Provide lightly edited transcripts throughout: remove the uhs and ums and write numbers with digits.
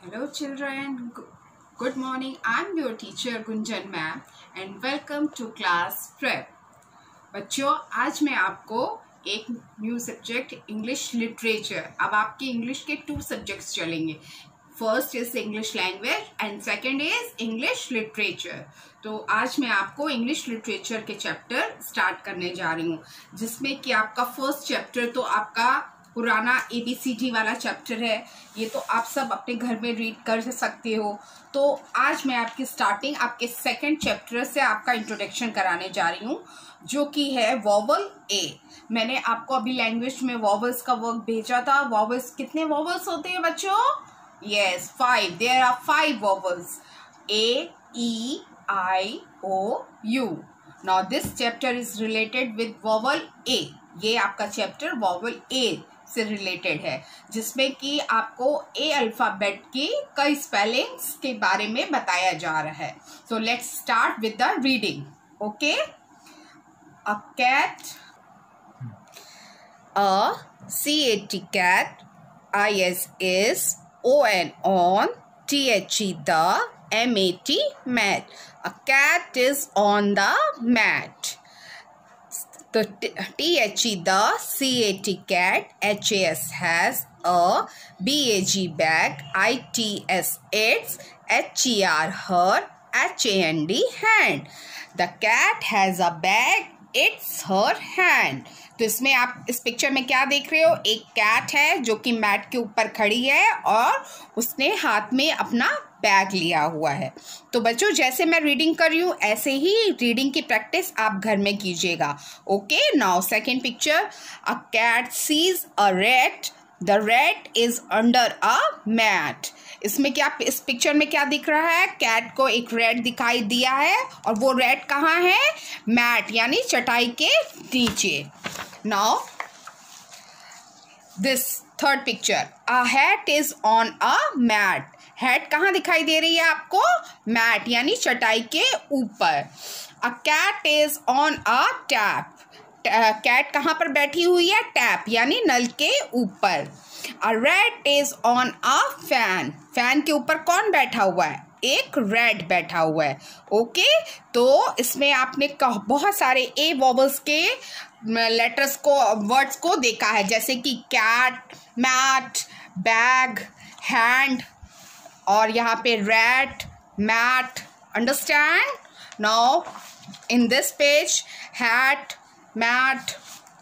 Hello children, good morning. I'm your teacher Gunjan ma'am and welcome to class prep. बच्चों आज मैं आपको एक न्यू सब्जेक्ट इंग्लिश लिटरेचर, अब आपके इंग्लिश के 2 सब्जेक्ट्स चलेंगे. First is English language and second is English literature. तो आज मैं आपको इंग्लिश लिटरेचर के चैप्टर स्टार्ट करने जा रही हूँ, जिसमें कि आपका फर्स्ट चैप्टर तो आपका पुराना ABCD वाला चैप्टर है. ये तो आप सब अपने घर में रीड कर सकते हो. तो आज मैं आपकी स्टार्टिंग आपके सेकंड चैप्टर से आपका इंट्रोडक्शन कराने जा रही हूँ, जो कि है वॉवल ए. मैंने आपको अभी लैंग्वेज में वॉवल्स का वर्क भेजा था. वॉवल्स कितने वॉवल्स होते हैं बच्चों? Yes, 5. There are 5 vowels. A, E, I, O, U. Now this chapter is related with vowel A. ये आपका चैप्टर वॉवल ए से रिलेटेड है, जिसमें कि आपको ए अल्फाबेट की कई स्पेलिंग्स के बारे में बताया जा रहा है. So let's start with the reading. Okay. A cat, a cat, cat, is on the mat. A cat is on the mat. The cat, has a bag, its, her, hand. The cat has a bag, it's her hand. तो इसमें आप इस picture में क्या देख रहे हो? एक कैट है जो कि मैट के ऊपर खड़ी है और उसने हाथ में अपना बैग लिया हुआ है. तो बच्चों, जैसे मैं रीडिंग कर रही हूँ ऐसे ही रीडिंग की प्रैक्टिस आप घर में कीजिएगा. Okay. Now second picture. A cat sees a rat, the rat is under a mat. इसमें क्या, इस पिक्चर में क्या दिख रहा है? कैट को एक रैट दिखाई दिया है और वो रैट कहाँ है? मैट यानी चटाई के नीचे. Now this third picture. A hat is on a mat. Hat कहाँ दिखाई दे रही है आपको? मैट यानी चटाई के ऊपर. A cat is on a tap. Cat कहाँ पर बैठी हुई है? टैप यानी नल के ऊपर. A rat is on a fan. Fan के ऊपर कौन बैठा हुआ है? एक रैट बैठा हुआ है. ओके. तो इसमें आपने बहुत सारे ए वॉवल्स के लेटर्स को, वर्ड्स को देखा है, जैसे कि कैट, मैट, बैग, हैंड और यहाँ पे rat, mat. Understand? Now in this page, hat, mat,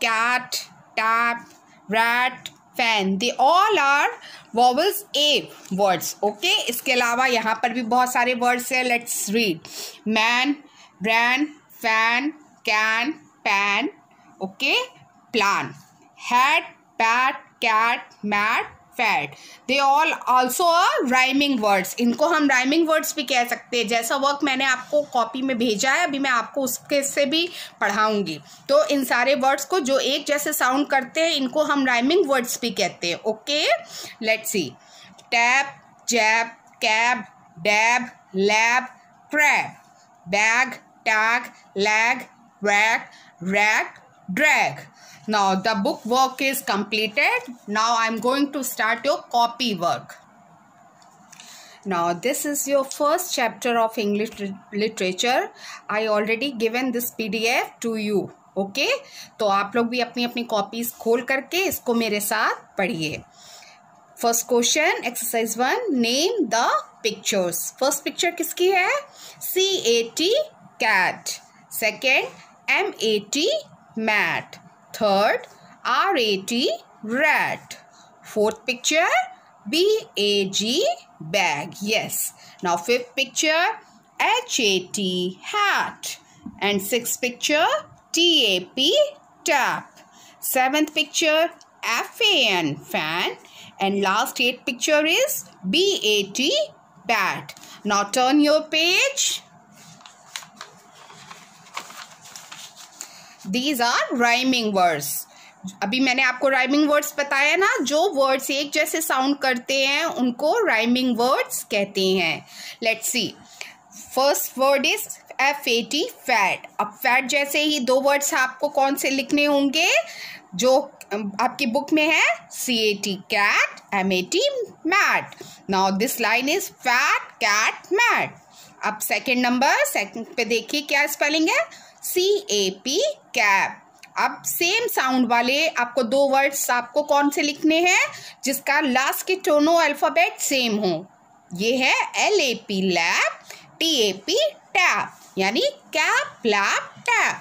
cat, tap, rat, fan, they all are vowels A words. Okay. इसके अलावा यहाँ पर भी बहुत सारे वर्ड्स हैं. Let's read. Man, ran, fan, can, pan. Okay. Plan, hat, pat, cat, mat, fat. They all also are rhyming words. इनको हम राइमिंग वर्ड्स भी कह सकते हैं. जैसा वर्क मैंने आपको कॉपी में भेजा है, अभी मैं आपको उसके से भी पढ़ाऊंगी. तो इन सारे वर्ड्स को जो एक जैसे साउंड करते हैं, इनको हम राइमिंग वर्ड्स भी कहते हैं. Okay. Let's see. Tap, jab, cab, dab, lab, crab, bag, tag, lag, rack, rack, drag. Now the book work is completed. Now I'm going to start your copy work. Now this is your first chapter of English literature. I already given this PDF to you. Okay? तो आप लोग भी अपनी अपनी copies खोल करके इसको मेरे साथ पढ़िए. First question, exercise 1. Name the pictures. First picture किसकी है? CAT, cat. Second, MAT, mat. Third, RAT, rat. Fourth picture, BAG, bag. Yes. Now fifth picture, HAT, hat. And sixth picture, TAP, tap. Seventh picture, FAN, fan. And last 8th picture is BAT, bat. Now turn your page. These are rhyming words. अभी मैंने आपको rhyming words बताया ना. जो words एक जैसे sound करते हैं उनको राइमिंग वर्ड्स कहते हैं. Let's see. First word is FAT, fat. अब फैट जैसे ही 2 वर्ड्स आपको कौन से लिखने होंगे? जो आपकी बुक में है CAT, cat, MAT, mat. Now this line is fat cat mat. अब सेकंड पे देखिए क्या स्पेलिंग है, CAP कैप। अब सेम साउंड वाले आपको 2 वर्ड्स आपको कौन से लिखने हैं जिसका लास्ट के दोनों अल्फाबेट सेम हो। ये है LAP लैप, TAP टैप, यानी cap lap tap.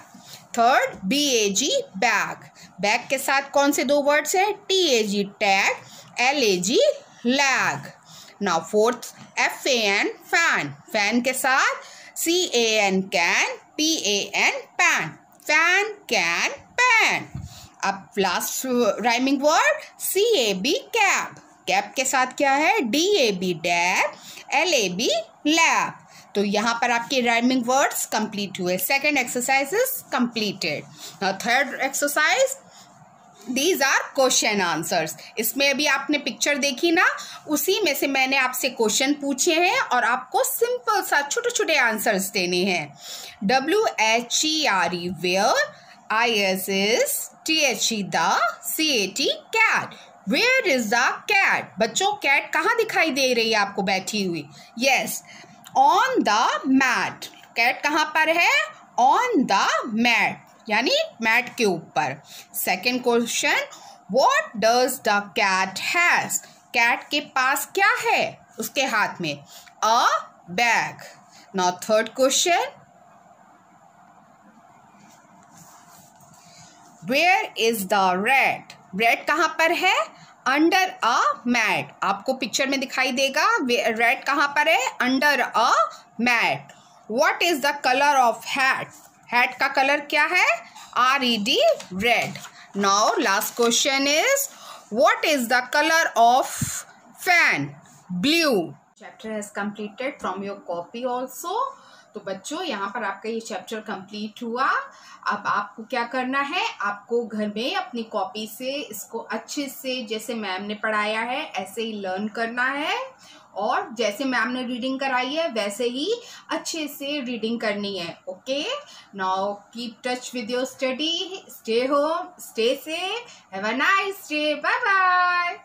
Third BAG bag, bag के साथ कौन से 2 वर्ड्स है, TAG tag, LAG lag. Now fourth FAN fan, fan के साथ CAN can, PAN pan, fan can pan. अब last rhyming word CAB cab, cab के साथ क्या है, DAB डैब, LAB लैब। तो यहाँ पर आपके राइमिंग वर्ड्स कंप्लीट हुए। Second exercise is completed. Now third exercise, these are question answers. इसमें अभी आपने पिक्चर देखी ना, उसी में से मैंने आपसे क्वेश्चन पूछे हैं और आपको सिंपल सा छोटे छोटे आंसर्स देने हैं। WHERE where, IS is, THE the, CAT cat. Where is the cat, बच्चों कैट कहाँ दिखाई दे रही है आपको बैठी हुई, yes on the mat. Cat कहाँ पर है, ऑन द मैट, यानी मैट के ऊपर। Second question, what does the cat has, cat के पास क्या है उसके हाथ में, a bag. Now third question, where is the red, red कहाँ पर है, अंडर अ मैट। आपको पिक्चर में दिखाई देगा रेड कहाँ पर है, under a mat. What is the colour of hat, hat का कलर क्या है, RED red. Now last question is, what is the colour of fan, blue. Chapter has completed from your copy also. तो बच्चों यहाँ पर आपका ये chapter complete हुआ। अब आपको क्या करना है, आपको घर में अपनी कॉपी से इसको अच्छे से जैसे मैम ने पढ़ाया है ऐसे ही लर्न करना है, और जैसे मैम ने रीडिंग कराई है वैसे ही अच्छे से रीडिंग करनी है। Okay, now keep touch with your study, stay home, stay safe, have a nice day, bye bye.